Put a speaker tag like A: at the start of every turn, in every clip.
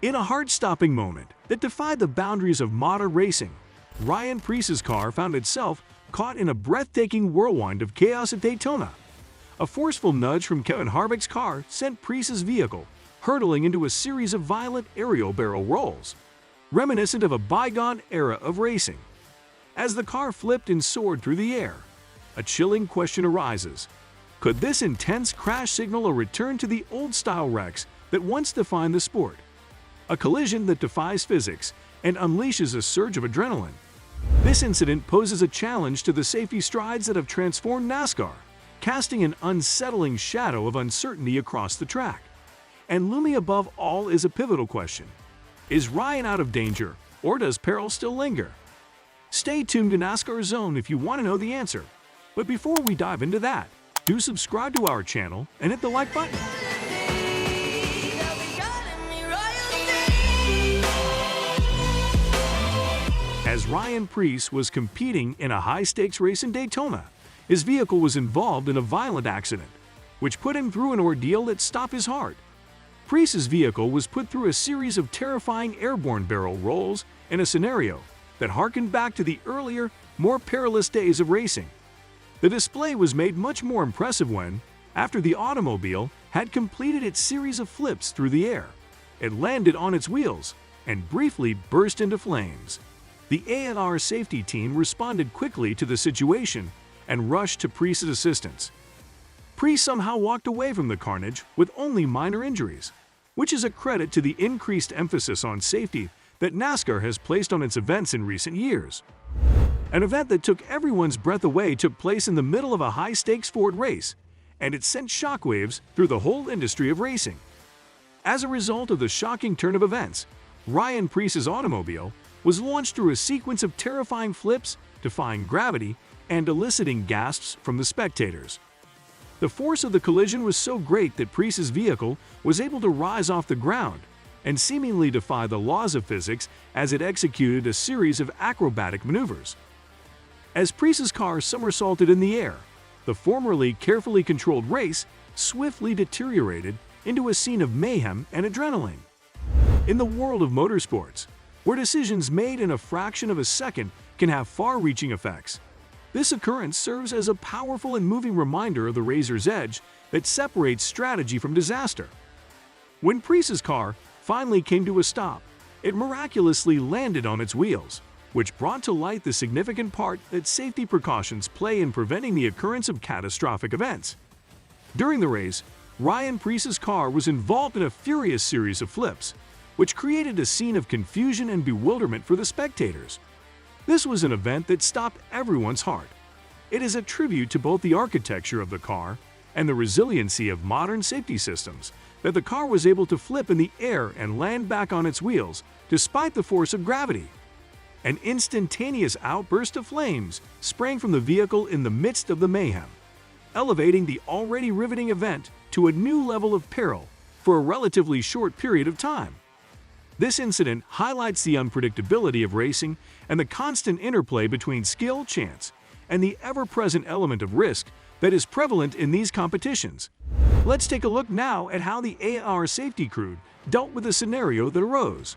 A: In a heart-stopping moment that defied the boundaries of modern racing, Ryan Preece's car found itself caught in a breathtaking whirlwind of chaos at Daytona. A forceful nudge from Kevin Harvick's car sent Preece's vehicle hurtling into a series of violent aerial barrel rolls, reminiscent of a bygone era of racing. As the car flipped and soared through the air, a chilling question arises. Could this intense crash signal a return to the old-style wrecks that once defined the sport? A collision that defies physics and unleashes a surge of adrenaline. This incident poses a challenge to the safety strides that have transformed NASCAR, casting an unsettling shadow of uncertainty across the track. And looming above all is a pivotal question. Is Ryan out of danger, or does peril still linger? Stay tuned to NASCAR Zone if you want to know the answer. But before we dive into that, do subscribe to our channel and hit the like button. As Ryan Preece was competing in a high-stakes race in Daytona, his vehicle was involved in a violent accident, which put him through an ordeal that stopped his heart. Preece's vehicle was put through a series of terrifying airborne barrel rolls in a scenario that harkened back to the earlier, more perilous days of racing. The display was made much more impressive when, after the automobile had completed its series of flips through the air, it landed on its wheels and briefly burst into flames. The A&R safety team responded quickly to the situation and rushed to Preece's assistance. Preece somehow walked away from the carnage with only minor injuries, which is a credit to the increased emphasis on safety that NASCAR has placed on its events in recent years. An event that took everyone's breath away took place in the middle of a high-stakes Ford race, and it sent shockwaves through the whole industry of racing. As a result of the shocking turn of events, Ryan Preece's automobile was launched through a sequence of terrifying flips, defying gravity, and eliciting gasps from the spectators. The force of the collision was so great that Preece's vehicle was able to rise off the ground and seemingly defy the laws of physics as it executed a series of acrobatic maneuvers. As Preece's car somersaulted in the air, the formerly carefully controlled race swiftly deteriorated into a scene of mayhem and adrenaline. In the world of motorsports, where decisions made in a fraction of a second can have far-reaching effects, this occurrence serves as a powerful and moving reminder of the razor's edge that separates strategy from disaster. When Preece's car finally came to a stop, it miraculously landed on its wheels, which brought to light the significant part that safety precautions play in preventing the occurrence of catastrophic events. During the race, Ryan Preece's car was involved in a furious series of flips, which created a scene of confusion and bewilderment for the spectators. This was an event that stopped everyone's heart. It is a tribute to both the architecture of the car and the resiliency of modern safety systems that the car was able to flip in the air and land back on its wheels despite the force of gravity. An instantaneous outburst of flames sprang from the vehicle in the midst of the mayhem, elevating the already riveting event to a new level of peril for a relatively short period of time. This incident highlights the unpredictability of racing and the constant interplay between skill, chance, and the ever-present element of risk that is prevalent in these competitions. Let's take a look now at how the A&R safety crew dealt with the scenario that arose.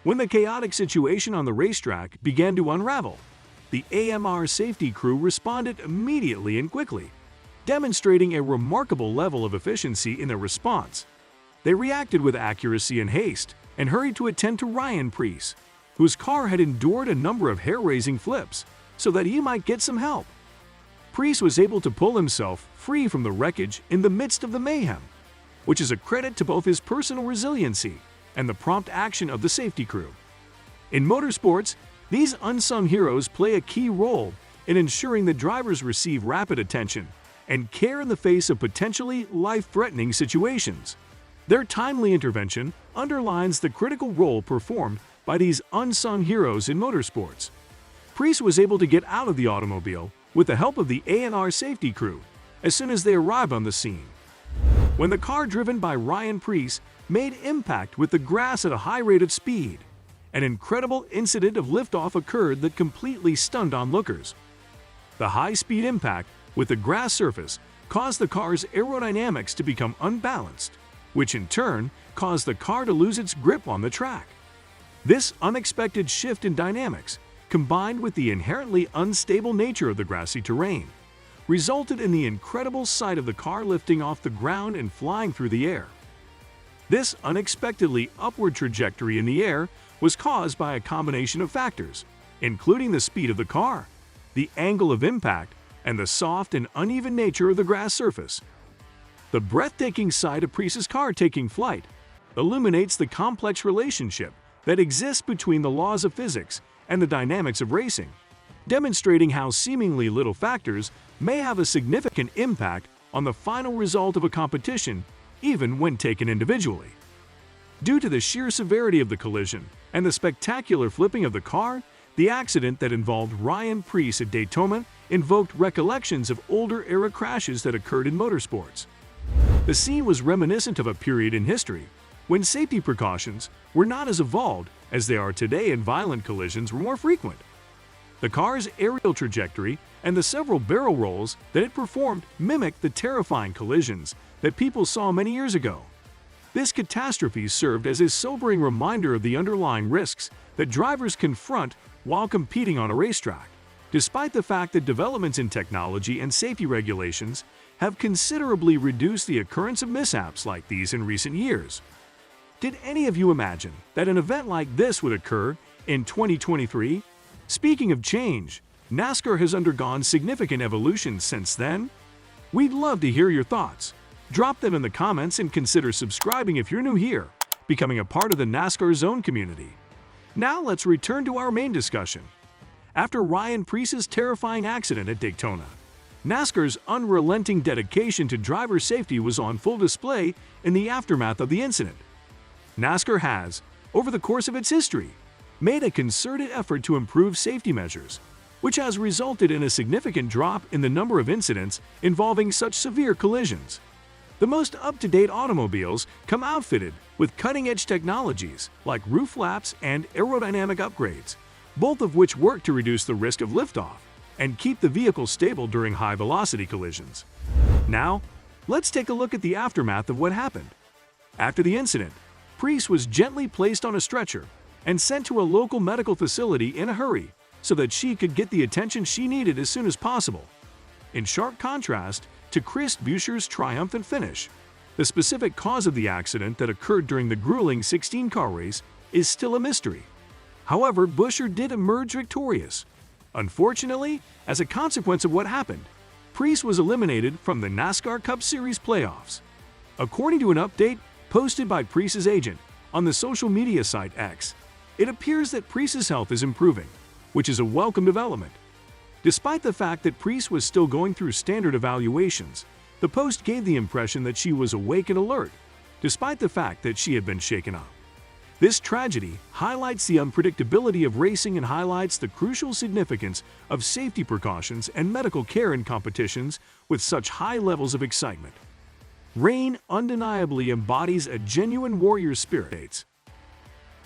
A: When the chaotic situation on the racetrack began to unravel, the A&R safety crew responded immediately and quickly, demonstrating a remarkable level of efficiency in their response. They reacted with accuracy and haste, and hurried to attend to Ryan Preece, whose car had endured a number of hair-raising flips, so that he might get some help. Preece was able to pull himself free from the wreckage in the midst of the mayhem, which is a credit to both his personal resiliency and the prompt action of the safety crew. In motorsports, these unsung heroes play a key role in ensuring that drivers receive rapid attention and care in the face of potentially life-threatening situations. Their timely intervention underlines the critical role performed by these unsung heroes in motorsports. Preece was able to get out of the automobile with the help of the A&R safety crew as soon as they arrived on the scene. When the car driven by Ryan Preece made impact with the grass at a high rate of speed, an incredible incident of liftoff occurred that completely stunned onlookers. The high-speed impact with the grass surface caused the car's aerodynamics to become unbalanced, which in turn caused the car to lose its grip on the track. This unexpected shift in dynamics, combined with the inherently unstable nature of the grassy terrain, resulted in the incredible sight of the car lifting off the ground and flying through the air. This unexpectedly upward trajectory in the air was caused by a combination of factors, including the speed of the car, the angle of impact, and the soft and uneven nature of the grass surface. The breathtaking sight of Preece's car taking flight illuminates the complex relationship that exists between the laws of physics and the dynamics of racing, demonstrating how seemingly little factors may have a significant impact on the final result of a competition, even when taken individually. Due to the sheer severity of the collision and the spectacular flipping of the car, the accident that involved Ryan Preece at Daytona invoked recollections of older-era crashes that occurred in motorsports. The scene was reminiscent of a period in history when safety precautions were not as evolved as they are today and violent collisions were more frequent. The car's aerial trajectory and the several barrel rolls that it performed mimicked the terrifying collisions that people saw many years ago. This catastrophe served as a sobering reminder of the underlying risks that drivers confront while competing on a racetrack, despite the fact that developments in technology and safety regulations have considerably reduced the occurrence of mishaps like these in recent years. Did any of you imagine that an event like this would occur in 2023? Speaking of change, NASCAR has undergone significant evolution since then. We'd love to hear your thoughts. Drop them in the comments and consider subscribing if you're new here, becoming a part of the NASCAR Zone community. Now let's return to our main discussion. After Ryan Preece's terrifying accident at Daytona, NASCAR's unrelenting dedication to driver safety was on full display in the aftermath of the incident. NASCAR has, over the course of its history, made a concerted effort to improve safety measures, which has resulted in a significant drop in the number of incidents involving such severe collisions. The most up-to-date automobiles come outfitted with cutting-edge technologies like roof flaps and aerodynamic upgrades, both of which work to reduce the risk of liftoff and keep the vehicle stable during high-velocity collisions. Now, let's take a look at the aftermath of what happened. After the incident, Preece was gently placed on a stretcher and sent to a local medical facility in a hurry so that she could get the attention she needed as soon as possible. In sharp contrast to Chris Buescher's triumphant finish, the specific cause of the accident that occurred during the grueling 16-car race is still a mystery. However, Buescher did emerge victorious. Unfortunately, as a consequence of what happened, Preece was eliminated from the NASCAR Cup Series playoffs. According to an update posted by Preece's agent on the social media site X, it appears that Preece's health is improving, which is a welcome development. Despite the fact that Preece was still going through standard evaluations, the post gave the impression that she was awake and alert, despite the fact that she had been shaken up. This tragedy highlights the unpredictability of racing and highlights the crucial significance of safety precautions and medical care in competitions with such high levels of excitement. Rain undeniably embodies a genuine warrior spirit.